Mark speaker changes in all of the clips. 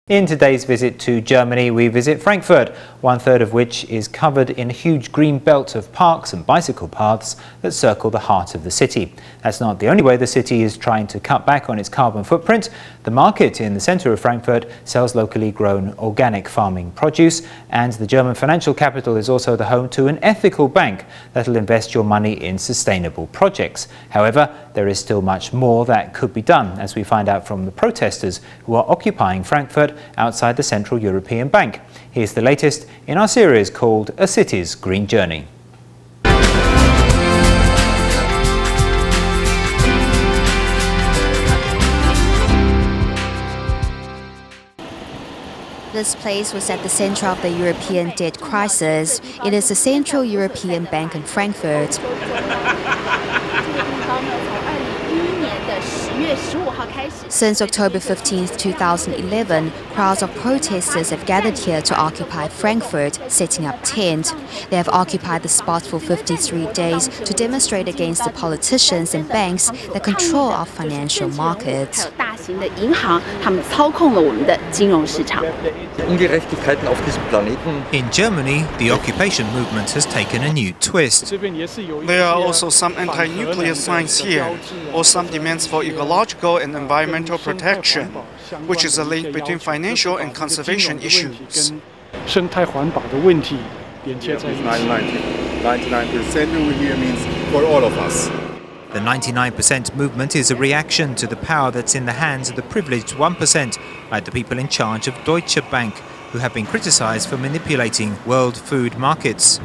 Speaker 1: In today's visit to Germany, we visit Frankfurt, one-third of which is covered in a huge green belt of parks and bicycle paths that circle the heart of the city. That's not the only way the city is trying to cut back on its carbon footprint. The market in the centre of Frankfurt sells locally grown organic farming produce, and the German financial capital is also the home to an ethical bank that'll invest your money in sustainable projects. However, there is still much more that could be done, as we find out from the protesters who are occupying Frankfurt outside the Central European Bank. Here's the latest in our series called A City's Green Journey.
Speaker 2: This place was at the center of the European debt crisis. It is the Central European Bank in Frankfurt. Since October 15, 2011, crowds of protesters have gathered here to occupy Frankfurt, setting up tents. They have occupied the spot for 53 days to demonstrate against the politicians and banks that control our financial markets.
Speaker 3: In Germany, the occupation movement has taken a new twist.
Speaker 4: There are also some anti-nuclear signs here, or some demands for ecological and environmental protection, which is a link between financial and conservation issues.
Speaker 5: 99% over here means for all of us.
Speaker 3: The 99% movement is a reaction to the power that's in the hands of the privileged 1%, like the people in charge of Deutsche Bank, who have been criticized for manipulating world food markets.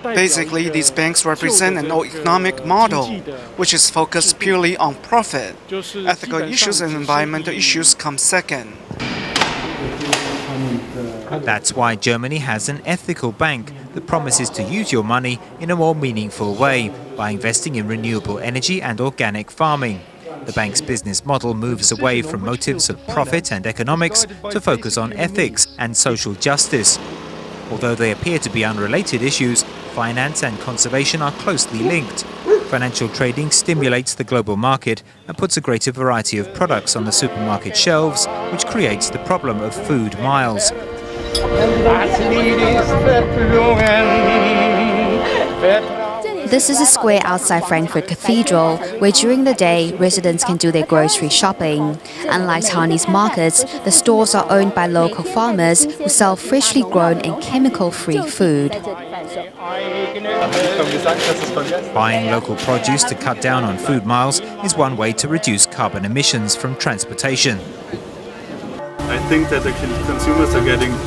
Speaker 4: Basically, these banks represent an old economic model, which is focused purely on profit. Ethical issues and environmental issues come second.
Speaker 3: That's why Germany has an ethical bank that promises to use your money in a more meaningful way by investing in renewable energy and organic farming. The bank's business model moves away from motives of profit and economics to focus on ethics and social justice. Although they appear to be unrelated issues, finance and conservation are closely linked. Financial trading stimulates the global market and puts a greater variety of products on the supermarket shelves, which creates the problem of food miles.
Speaker 2: This is a square outside Frankfurt Cathedral, where during the day residents can do their grocery shopping. Unlike Chinese markets, the stores are owned by local farmers who sell freshly grown and chemical-free food.
Speaker 3: Buying local produce to cut down on food miles is one way to reduce carbon emissions from transportation.
Speaker 5: I think that the consumers are getting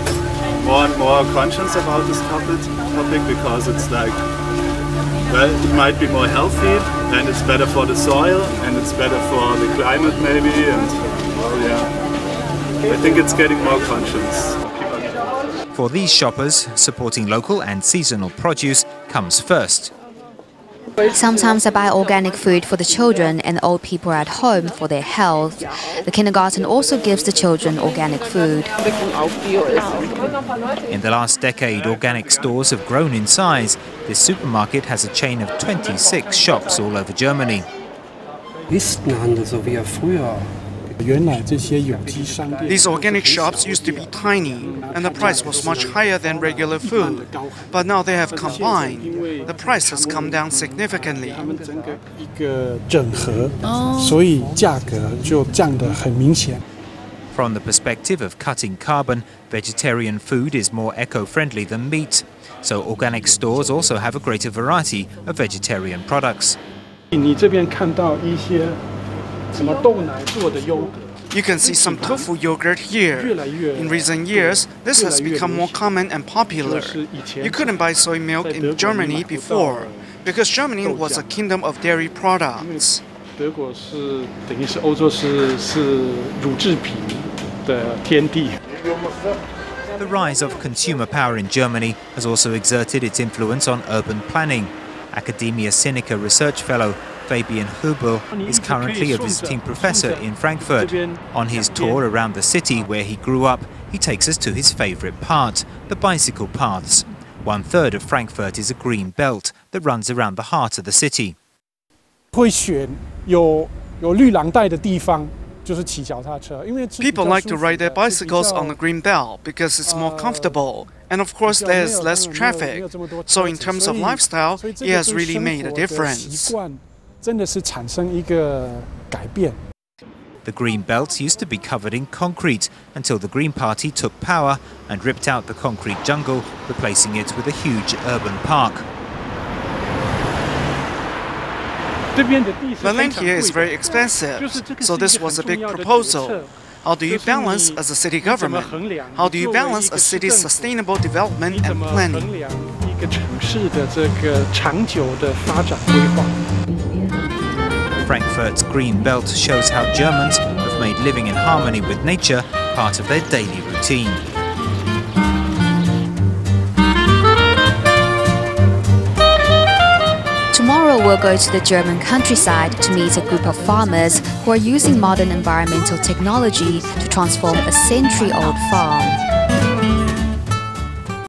Speaker 5: more and more conscious about this topic because it's like, well, it might be more healthy and it's better for the soil and it's better for the climate maybe, and well, yeah, I think it's getting more conscious.
Speaker 3: For these shoppers, supporting local and seasonal produce comes first.
Speaker 2: Sometimes I buy organic food for the children and old people at home for their health. The kindergarten also gives the children organic food.
Speaker 3: In the last decade, organic stores have grown in size. This supermarket has a chain of 26 shops all over Germany.
Speaker 4: These organic shops used to be tiny, and the price was much higher than regular food. But now they have combined. The price has come down significantly.
Speaker 3: From the perspective of cutting carbon, vegetarian food is more eco-friendly than meat. So organic stores also have a greater variety of vegetarian products.
Speaker 4: You can see some tofu yogurt here. In recent years, this has become more common and popular. You couldn't buy soy milk in Germany before, because Germany was a kingdom of dairy products.
Speaker 3: The rise of consumer power in Germany has also exerted its influence on urban planning. Academia Sinica research fellow Fabian Hubel is currently a visiting professor in Frankfurt. On his tour around the city where he grew up, he takes us to his favorite part, the bicycle paths. One-third of Frankfurt is a green belt that runs around the heart of the city.
Speaker 4: People like to ride their bicycles on the green belt because it's more comfortable. And of course, there's less traffic. So in terms of lifestyle, it has really made a difference.
Speaker 3: The Green Belt used to be covered in concrete until the Green Party took power and ripped out the concrete jungle, replacing it with a huge urban park.
Speaker 4: The land here is very expensive, so this was a big proposal. How do you balance as a city government? How do you balance a city's sustainable development and planning?
Speaker 3: Frankfurt's Green Belt shows how Germans have made living in harmony with nature part of their daily routine.
Speaker 2: Tomorrow we'll go to the German countryside to meet a group of farmers who are using modern environmental technology to transform a century-old farm.